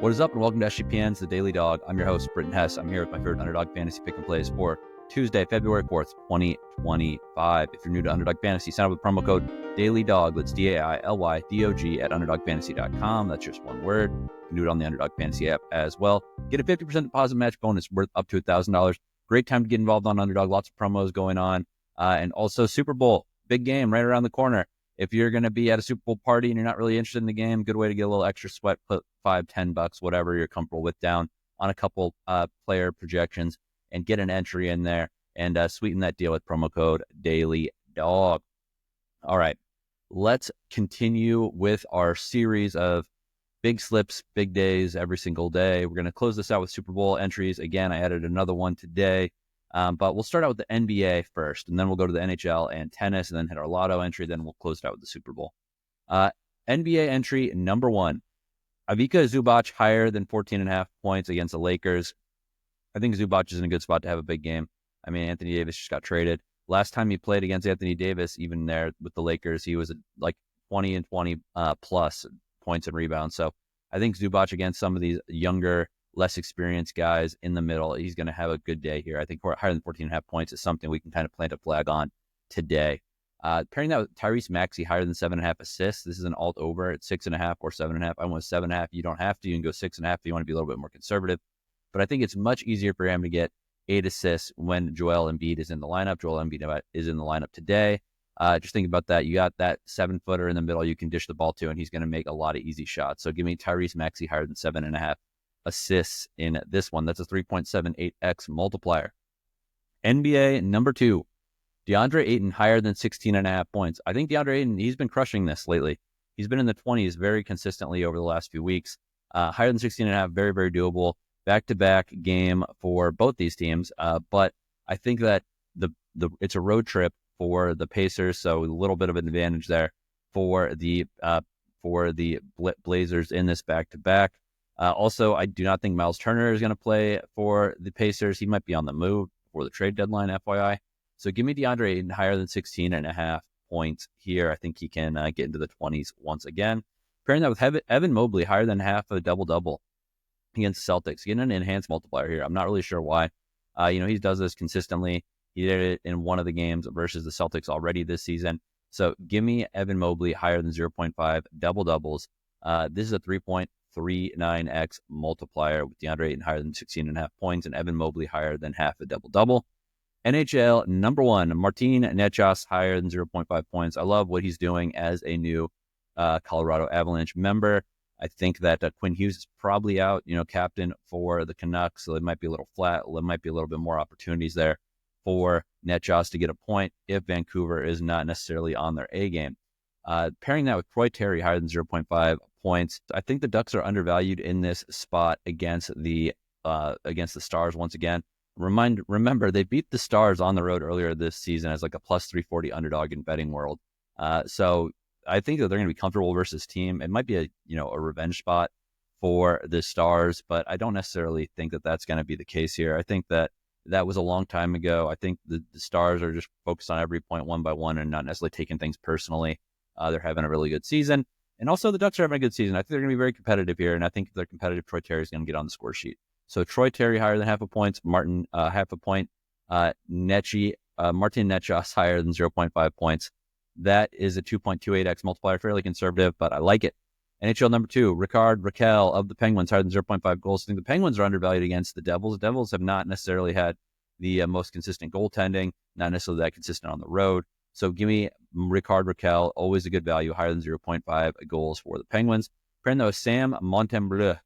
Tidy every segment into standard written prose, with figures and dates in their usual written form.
What is up, and welcome to SGPN's The Daily Dog. I'm your host, Britton Hess. I'm here with my favorite Underdog Fantasy Pick and Plays for Tuesday, February 4th, 2025. If you're new to Underdog Fantasy, sign up with promo code DAILYDOG. That's DAILYDOG at UnderdogFantasy.com. That's just one word. You can do it on the Underdog Fantasy app as well. Get a 50% deposit match bonus worth up to $1,000. Great time to get involved on Underdog. Lots of promos going on. And also Super Bowl, big game right around the corner. If you're going to be at a Super Bowl party and you're not really interested in the game, good way to get a little extra sweat, put $5-10, whatever you're comfortable with, down on a couple player projections and get an entry in there and sweeten that deal with promo code DAILYDOG. All right, let's continue with our series of big slips, big days every single day. We're going to close this out with Super Bowl entries. Again, I added another one today. But we'll start out with the NBA first, and then we'll go to the NHL and tennis, and then hit our lotto entry. Then we'll close it out with the Super Bowl. NBA entry number one. Ivica Zubac higher than 14.5 points against the Lakers. I think Zubac is in a good spot to have a big game. I mean, Anthony Davis just got traded. Last time he played against Anthony Davis, even there with the Lakers, he was like 20 and 20 plus points and rebounds. So I think Zubac against some of these younger, less experienced guys in the middle, he's going to have a good day here. I think higher than 14.5 points is something we can kind of plant a flag on today. Pairing that with Tyrese Maxey higher than 7.5 assists. This is an alt over at 6.5 or 7.5. I went 7.5. You don't have to. You can go 6.5 if you want to be a little bit more conservative. But I think it's much easier for him to get 8 assists when Joel Embiid is in the lineup. Joel Embiid is in the lineup today. Just think about that. You got that 7-footer in the middle you can dish the ball to, and he's going to make a lot of easy shots. So give me Tyrese Maxey higher than 7.5 assists in this one. That's a 3.78x multiplier. NBA number two, Deandre Ayton higher than 16.5 points. I think Deandre Ayton, he's been crushing this lately. He's been in the 20s very consistently over the last few weeks. Higher than 16.5, very, very doable. Back-to-back game for both these teams. But I think that it's a road trip for the Pacers, so a little bit of an advantage there for the Blazers in this back-to-back. Also, I do not think Miles Turner is going to play for the Pacers. He might be on the move for the trade deadline, FYI. So give me DeAndre Ayton higher than 16.5 points here. I think he can get into the 20s once again. Pairing that with Evan Mobley higher than half a double-double against Celtics. Getting an enhanced multiplier here. I'm not really sure why. He does this consistently. He did it in one of the games versus the Celtics already this season. So give me Evan Mobley higher than 0.5 double-doubles. This is a 3.39x multiplier with DeAndre Ayton higher than 16.5 points and Evan Mobley higher than half a double-double. NHL number one, Martin Necas higher than 0.5 points. I love what he's doing as a new Colorado Avalanche member. I think that Quinn Hughes is probably out, captain for the Canucks, so it might be a little flat. There might be a little bit more opportunities there for Necas to get a point if Vancouver is not necessarily on their A game. Pairing that with Troy Terry higher than 0.5 points. I think the Ducks are undervalued in this spot against the Stars once again. Remember, they beat the Stars on the road earlier this season as like a plus 340 underdog in betting world. So I think that they're going to be comfortable versus team. It might be a revenge spot for the Stars, but I don't necessarily think that that's going to be the case here. I think that was a long time ago. I think the Stars are just focused on every point one by one and not necessarily taking things personally. They're having a really good season. And also the Ducks are having a good season. I think they're going to be very competitive here. And I think if they're competitive, Troy Terry is going to get on the score sheet. So Troy Terry higher than half a point, Martin half a point, Martin Necas higher than 0.5 points. That is a 2.28x multiplier, fairly conservative, but I like it. NHL number two, Rickard, Rakell of the Penguins higher than 0.5 goals. I think the Penguins are undervalued against the Devils. The Devils have not necessarily had the most consistent goaltending, not necessarily that consistent on the road. So give me Rickard, Rakell, always a good value, higher than 0.5 goals for the Penguins. Pairing that with Sam Montembeault,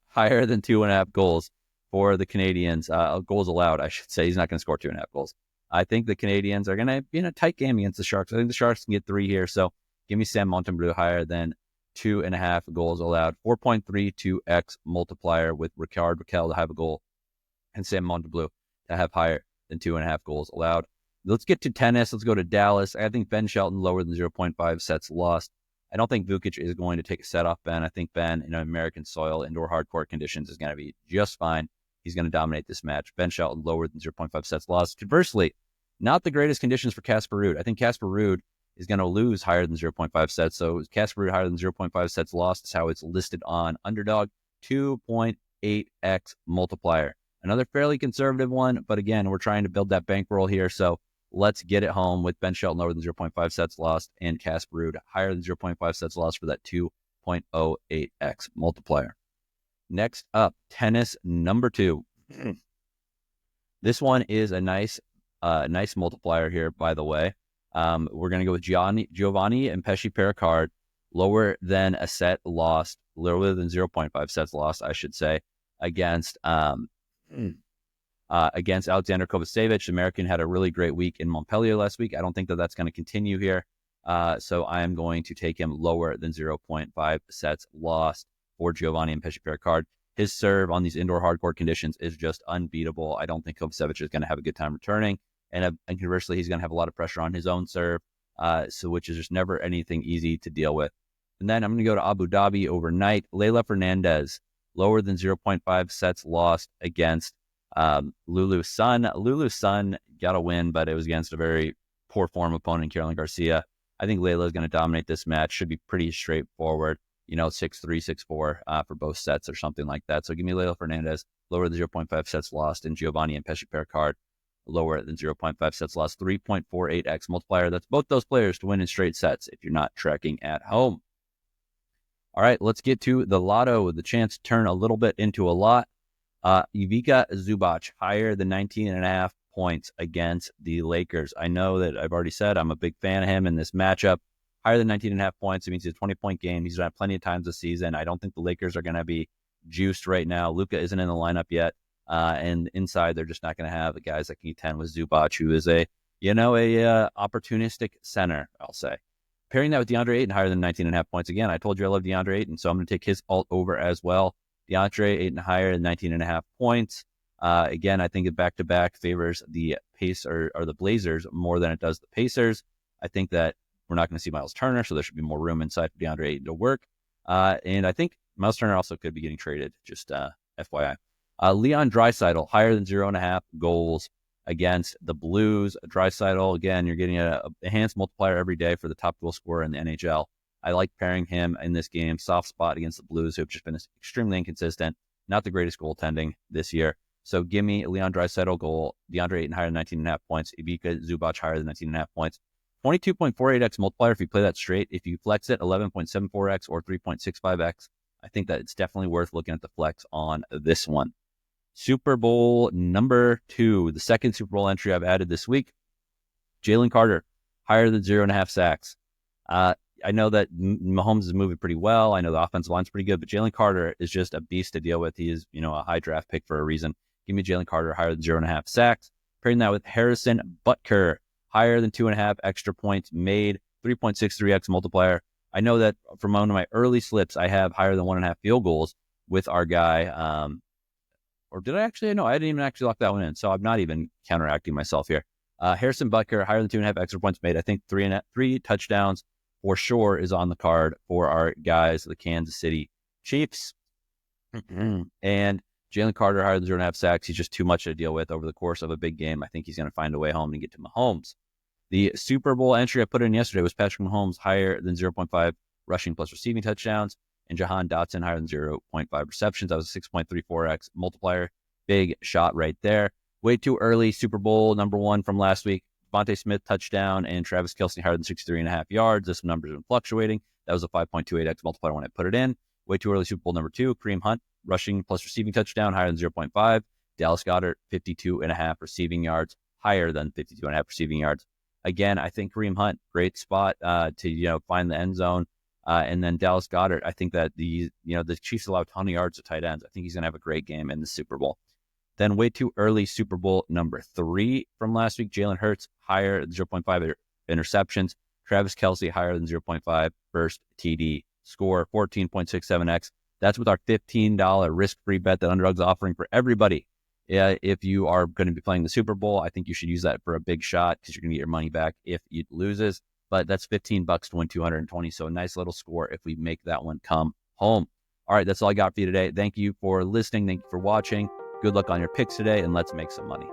higher than 2.5 goals for the Canadians. Goals allowed, I should say. He's not going to score 2.5 goals. I think the Canadians are going to be in a tight game against the Sharks. I think the Sharks can get 3 here. So give me Sam Montembeault higher than 2.5 goals allowed. 4.32x multiplier with Rickard, Rakell to have a goal and Sam Montembeault to have higher than 2.5 goals allowed. Let's get to tennis. Let's go to Dallas. I think Ben Shelton lower than 0.5 sets lost. I don't think Vukic is going to take a set off Ben. I think Ben in American soil, indoor hardcourt conditions is going to be just fine. He's going to dominate this match. Ben Shelton lower than 0.5 sets lost. Conversely, not the greatest conditions for Casper Ruud. I think Casper Ruud is going to lose higher than 0.5 sets. So Casper Ruud higher than 0.5 sets lost is how it's listed on Underdog. 2.8x multiplier. Another fairly conservative one, but again, we're trying to build that bankroll here. So let's get it home with Ben Shelton lower than 0.5 sets lost and Casper Ruud higher than 0.5 sets lost for that 2.08x multiplier. Next up, tennis number 2. This one is a nice multiplier here, by the way. We're going to go with Giovanni and Mpetshi Perricard, lower than a set lost, lower than 0.5 sets lost, I should say, against Alexander Kovacevic. The American had a really great week in Montpellier last week. I don't think that that's going to continue here. So I am going to take him lower than 0.5 sets lost for Giovanni and Mpetshi Perricard. His serve on these indoor hardcourt conditions is just unbeatable. I don't think Kovacevic is going to have a good time returning. And conversely, he's going to have a lot of pressure on his own serve, which is just never anything easy to deal with. And then I'm going to go to Abu Dhabi overnight. Leylah Fernandez, lower than 0.5 sets lost against Lulu Sun. Lulu Sun got a win, but it was against a very poor form opponent, Caroline Garcia. I think Leylah is going to dominate this match. Should be pretty straightforward. 6-3, 6-4 for both sets or something like that. So give me Leylah Fernandez, lower than 0.5 sets lost, and Giovanni and Mpetshi Perricard, lower than 0.5 sets lost. 3.48x multiplier. That's both those players to win in straight sets if you're not tracking at home. All right, let's get to the lotto with the chance to turn a little bit into a lot. Ivica Zubac, higher than 19.5 points against the Lakers. I know that I've already said I'm a big fan of him in this matchup. Higher than 19.5 points, it means it's a 20-point game. He's had plenty of times this season. I don't think the Lakers are going to be juiced right now. Luka isn't in the lineup yet. And inside, they're just not going to have the guys that can get 10 with Zubac, who is a opportunistic center, I'll say. Pairing that with Deandre Ayton, higher than 19.5 points. Again, I told you I love Deandre Ayton, so I'm going to take his alt over as well. Deandre Ayton higher than 19.5 points. Again, I think it back-to-back favors the the Blazers more than it does the Pacers. I think that we're not going to see Miles Turner, so there should be more room inside for Deandre Ayton to work. And I think Miles Turner also could be getting traded, just FYI. Leon Draisaitl, higher than 0.5 goals against the Blues. Draisaitl, again, you're getting a enhanced multiplier every day for the top goal scorer in the NHL. I like pairing him in this game. Soft spot against the Blues, who have just been extremely inconsistent. Not the greatest goaltending this year. So give me Leon Draisaitl goal. Deandre Ayton higher than 19.5 points. Ivica Zubac higher than 19.5 points. 22.48x multiplier if you play that straight. If you flex it, 11.74x or 3.65x. I think that it's definitely worth looking at the flex on this one. Super Bowl number 2, the second Super Bowl entry I've added this week. Jalen Carter, higher than 0.5 sacks. I know that Mahomes is moving pretty well. I know the offensive line's pretty good, but Jalen Carter is just a beast to deal with. He is, a high draft pick for a reason. Give me Jalen Carter higher than 0.5 sacks. Pairing that with Harrison Butker, higher than 2.5 extra points made, 3.63x multiplier. I know that from one of my early slips, I have higher than 1.5 field goals with our guy. Or did I actually? No, I didn't even actually lock that one in. So I'm not even counteracting myself here. Harrison Butker, higher than 2.5 extra points made. I think 3 touchdowns for sure is on the card for our guys, the Kansas City Chiefs. And Jalen Carter, higher than 0.5 sacks. He's just too much to deal with over the course of a big game. I think he's going to find a way home and get to Mahomes. The Super Bowl entry I put in yesterday was Patrick Mahomes, higher than 0.5 rushing plus receiving touchdowns, and Jahan Dotson, higher than 0.5 receptions. That was a 6.34x multiplier. Big shot right there. Way too early. Super Bowl number 1 from last week. Devontae Smith touchdown and Travis Kelce higher than 63.5 yards. This number's been fluctuating. That was a 5.28x multiplier when I put it in. Way too early. Super Bowl number 2. Kareem Hunt, rushing plus receiving touchdown, higher than 0.5. Dallas Goedert, 52.5 receiving yards, higher than 52.5 receiving yards. Again, I think Kareem Hunt, great spot to find the end zone. And then Dallas Goedert, I think that the Chiefs allow a ton of yards to tight ends. I think he's going to have a great game in the Super Bowl. Then way too early, Super Bowl number 3 from last week. Jalen Hurts, higher than 0.5 interceptions. Travis Kelce, higher than 0.5 first TD score, 14.67x. That's with our $15 risk-free bet that Underdog's offering for everybody. If you are going to be playing the Super Bowl, I think you should use that for a big shot because you're going to get your money back if it loses. But that's $15 to win 220. So a nice little score if we make that one come home. All right, that's all I got for you today. Thank you for listening. Thank you for watching. Good luck on your picks today, and let's make some money.